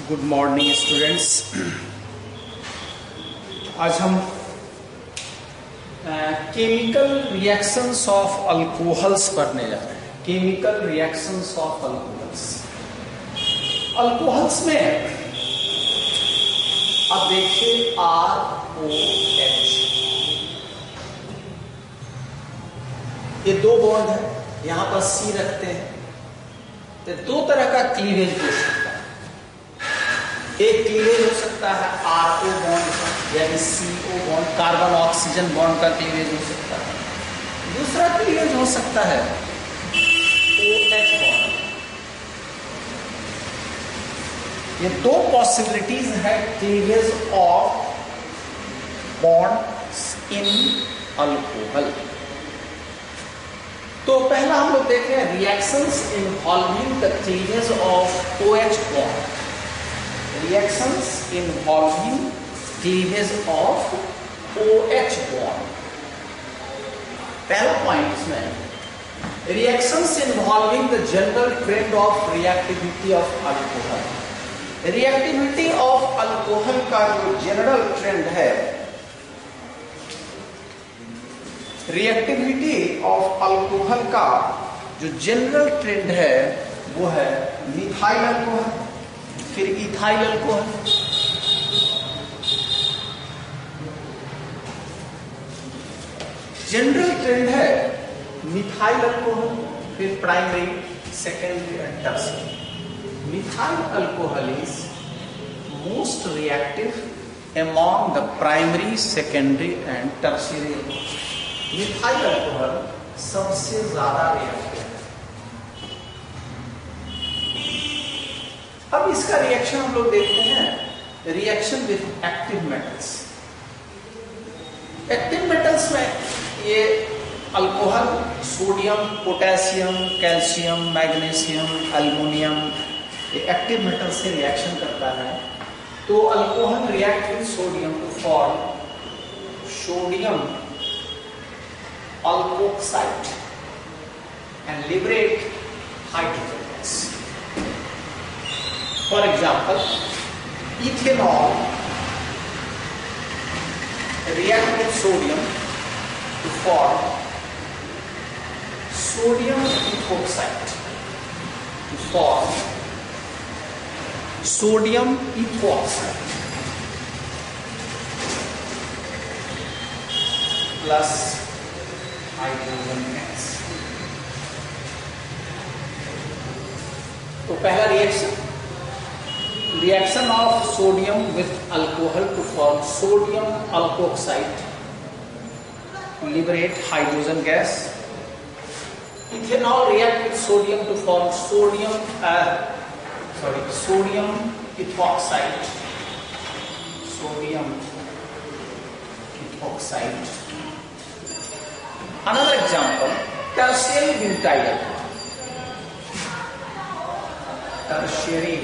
Good morning students. आज हम chemical reactions of alcohols पढ़ने जा रहे हैं। Chemical reactions of alcohols. Alcohols में अब देखिए ROH, ये दो बॉन्ड है, यहां पर C रखते हैं। तो दो तरह का क्लीवेज हो सकता है। एक क्लीवेज हो सकता है RO बॉन्ड यानी CO bond, carbon oxygen bond का क्लीवेज हो सकता है। दूसरा क्लीवेज हो सकता है OH बॉन्ड। ये दो पॉसिबिलिटीज है cleavage of bond in alcohol. तो पहला हम लोग देख रहे हैं reactions involving the cleavage of OH bond. Reactions involving cleavage of OH bond. पहला पॉइंट इसमें reactions involving the general trend of reactivity of alcohol. Reactivity of alcohol का जो जनरल ट्रेंड है, रिएक्टिविटी ऑफ अल्कोहल का जो general trend है वो है मिथाइल अल्कोहल, फिर इथाइल अल्कोहल। जनरल ट्रेंड है मिथाइल अल्कोहल, फिर primary, secondary and tertiary. Methyl alcohol is most reactive among the primary, secondary and tertiary. Methyl alcohol सबसे ज्यादा रिएक्टिव है। अब इसका रिएक्शन हम लोग देखते हैं, reaction with active metals. Active metals में ये alcohol sodium, potassium, calcium, magnesium, aluminium, ये एक्टिव मेटल से रिएक्शन करता है। तो alcohol react with sodium to form sodium alkoxide and liberate hydrogen gas. For example, ethanol react with sodium to form sodium ethoxide. To form sodium ethoxide plus hydrogen gas. तो पहला reaction of sodium with alcohol to form sodium alkoxide, liberate hydrogen gas. Ethanol react with sodium to form sodium ethoxide, sodium ethoxide. Another example, tertiary butyl alcohol. Tertiary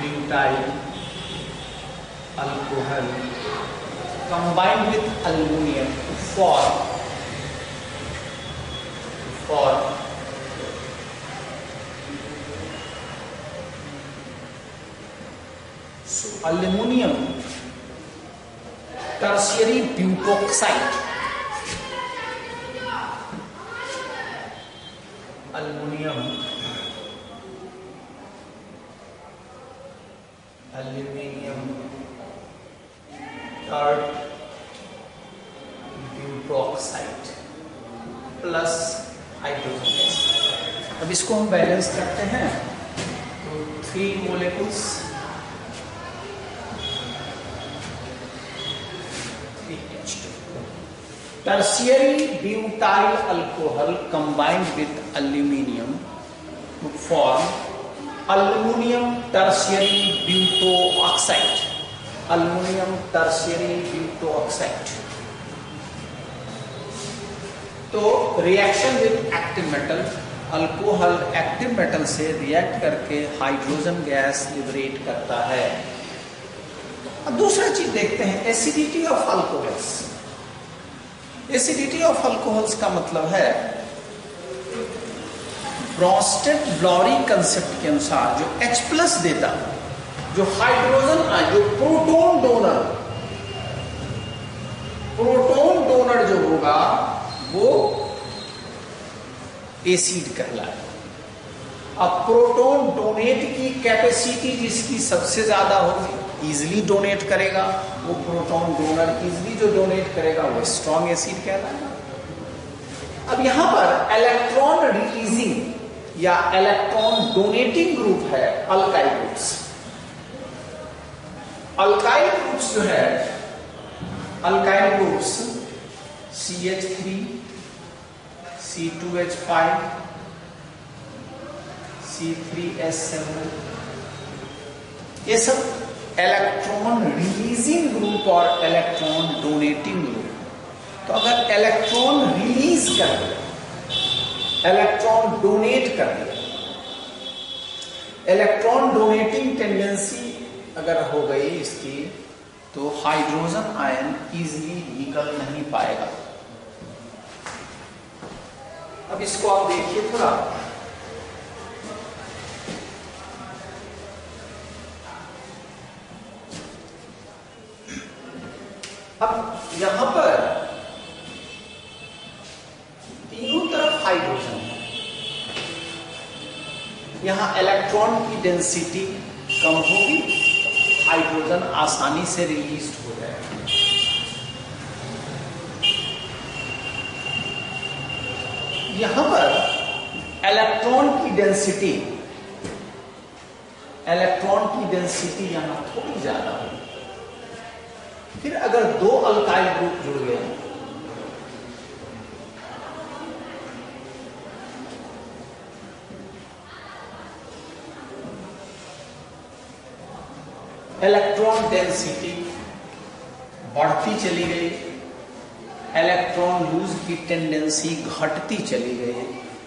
butyl alcohol combined with aluminum to form aluminum tertiary butoxide, aluminium third butoxide plus hydrogen gas. अब इसको हम balance करते हैं तो 3 मोलेकुल्स, 3H2। Tertiary butyl alcohol combined with aluminium to form aluminum tertiary butoxide. Aluminum tertiary butoxide. तो reaction with active metal, alcohol active metal से react करके hydrogen gas liberate करता है। अब दूसरा चीज देखते हैं, acidity of alcohols. Acidity of alcohols का मतलब है ब्रॉन्स्टेड-लॉरी कंसेप्ट के अनुसार जो H+ देता है, जो हाइड्रोजन आयन, जो प्रोटॉन डोनर जो होगा वो एसिड कहलाएगा। अब प्रोटॉन डोनेट की कैपेसिटी जिसकी सबसे ज्यादा होगी, इजिली डोनेट करेगा, वो प्रोटॉन डोनर इजिली जो डोनेट करेगा वो स्ट्रॉन्ग एसिड कहलाएगा। अब यहां पर इलेक्ट्रॉन रिलीजिंग या इलेक्ट्रॉन डोनेटिंग ग्रुप है अल्काइल ग्रुप्स। अल्काइल ग्रुप्स जो है, alkyl groups CH3, C2H5, C3H7, ये सब इलेक्ट्रॉन रिलीजिंग ग्रुप और इलेक्ट्रॉन डोनेटिंग ग्रुप। तो अगर इलेक्ट्रॉन रिलीज कर दिया, इलेक्ट्रॉन डोनेट कर दिया, इलेक्ट्रॉन डोनेटिंग टेंडेंसी अगर हो गई इसकी, तो हाइड्रोजन आयन इजीली निकल नहीं पाएगा। अब इसको आप देखिए थोड़ा, अब यहां पर तीनों तरफ हाइड्रोजन है, यहां इलेक्ट्रॉन की डेंसिटी कम होगी, हाइड्रोजन आसानी से रिलीज हो जाएगा। यहां पर इलेक्ट्रॉन की डेंसिटी यहां थोड़ी ज्यादा होगी। फिर अगर दो अल्काइल ग्रुप जुड़ गए, इलेक्ट्रॉन डेंसिटी बढ़ती चली गई, इलेक्ट्रॉन लूज की टेंडेंसी घटती चली गई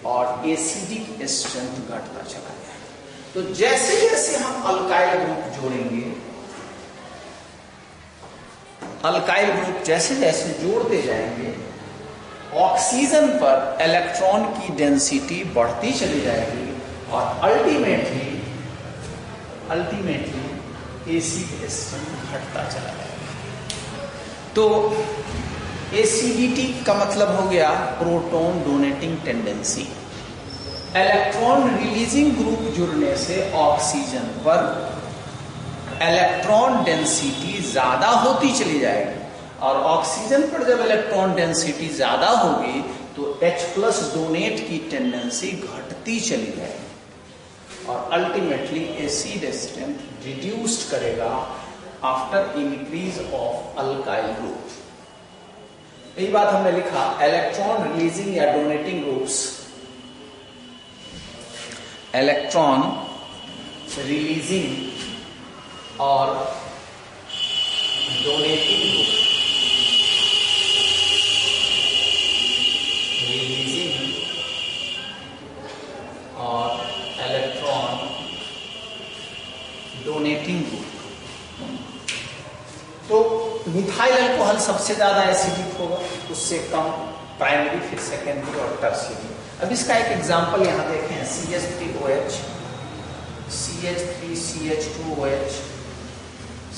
और एसिडिक स्ट्रेंथ घटता चला गया। तो जैसे जैसे हम अल्काइल ग्रुप जोड़ेंगे, अल्काइल ग्रुप जैसे जैसे जोड़ते जाएंगे, ऑक्सीजन पर इलेक्ट्रॉन की डेंसिटी बढ़ती चली जाएगी और अल्टीमेटली एसिड स्ट्रेंथ घटता चला जाएगा। तो एसिडिटी का मतलब हो गया proton donating tendency. Electron releasing group जुड़ने से ऑक्सीजन पर इलेक्ट्रॉन डेंसिटी ज्यादा होती चली जाएगी और ऑक्सीजन पर जब इलेक्ट्रॉन डेंसिटी ज्यादा होगी तो H+ डोनेट की टेंडेंसी घटती चली जाएगी और अल्टीमेटली एसिड स्ट्रेंथ रिड्यूस्ड करेगा after increase of alkyl group. यही बात हमने लिखा, इलेक्ट्रॉन रिलीजिंग या डोनेटिंग ग्रुप्स, इलेक्ट्रॉन रिलीजिंग और डोनेटिंग ग्रुप, रिलीजिंग और इलेक्ट्रॉन डोनेटिंग ग्रुप। तो मिथाइल अल्कोहल सबसे ज्यादा एसिडिक होगा, उससे कम प्राइमरी, फिर सेकेंडरी और टर्शियरी। अब इसका एक एग्जांपल यहां देखें, CH3OH, CH3CH2OH,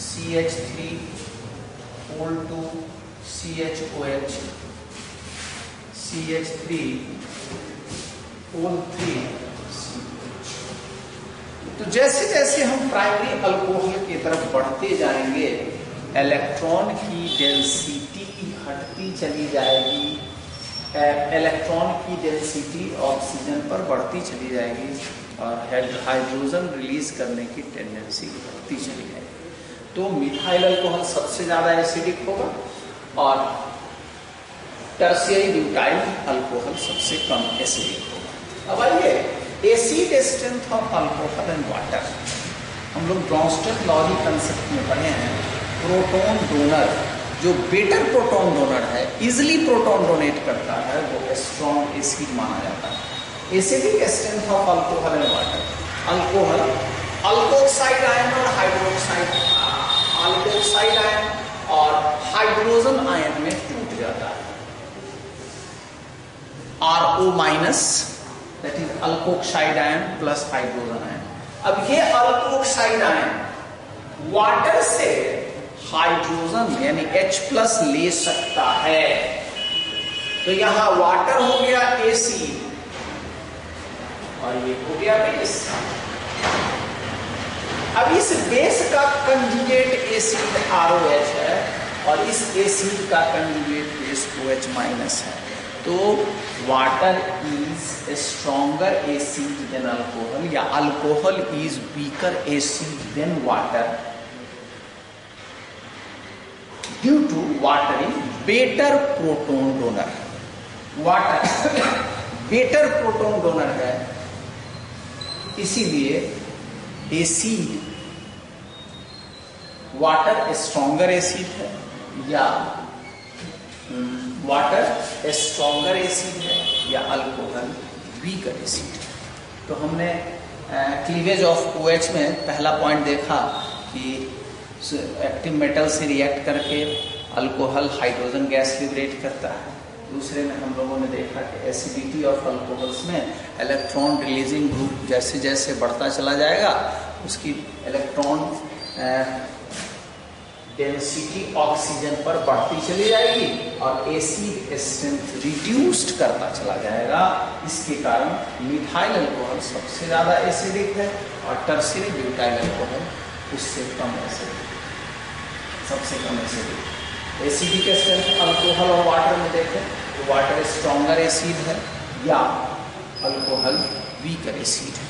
CH3O2 CHOH, CH3O3 COH। तो जैसे जैसे हम प्राइमरी अल्कोहल की तरफ बढ़ते जाएंगे, इलेक्ट्रॉन की डेंसिटी घटती चली जाएगी, इलेक्ट्रॉन की डेंसिटी ऑक्सीजन पर बढ़ती चली जाएगी और हाइड्रोजन रिलीज करने की टेंडेंसी बढ़ती चली जाएगी। तो मिथाइल अल्कोहल सबसे ज्यादा एसिडिक होगा और टर्शियरी ब्यूटाइल अल्कोहल सबसे कम एसिडिक होगा। अब आइए acid strength of alcohol and water. हम लोग ब्रॉन्स्टेड-लॉरी कंसेप्ट में पढ़े हैं, प्रोटॉन डोनर जो बेटर प्रोटॉन डोनर है, इजिली प्रोटॉन डोनेट करता है, वो स्ट्रॉन्ग एसिड माना जाता है। Acidic strength of alcohol and water, alcohol alkoxide ion और हाइड्रोक्साइड, अल्कोक्साइड आयन और हाइड्रोजन आयन में टूट जाता है। RO- that is alkoxide ion plus hydrogen ion. अब ये अल्कोक्साइड आयन वाटर से हाइड्रोजन यानी H+ ले सकता है, तो यहां वाटर हो गया एसिड और ये हो गया बेस। अब इस बेस का कंजुगेट एसिड ROH है और इस एसिड का कंजुगेट बेस OH- है, तो water is a stronger acid than alcohol या alcohol is weaker acid than water due to water is better proton donor. Water better proton donor है, इसीलिए acid water stronger acid है या water stronger acid है या alcohol weaker acid. तो हमने cleavage of OH में पहला पॉइंट देखा कि एक्टिव मेटल से रिएक्ट करके अल्कोहल हाइड्रोजन गैस लिबरेट करता है। दूसरे में हम लोगों ने देखा कि एसिडिटी ऑफ अल्कोहल्स में इलेक्ट्रॉन रिलीजिंग ग्रुप जैसे जैसे बढ़ता चला जाएगा उसकी इलेक्ट्रॉन डेंसिटी ऑक्सीजन पर बढ़ती चली जाएगी और एसिड स्ट्रेंथ रिड्यूस्ड करता चला जाएगा। इसके कारण मिथाइल अल्कोहल सबसे ज्यादा एसिडिक है और टर्शियरी ब्यूटाइल अल्कोहल उससे कम एसिडिक, सबसे कम एसिडिक। एसिडिक स्ट्रेंथ अल्कोहल और वाटर में देखें तो वाटर स्ट्रॉन्गर एसिड है या अल्कोहल वीकर एसिड है।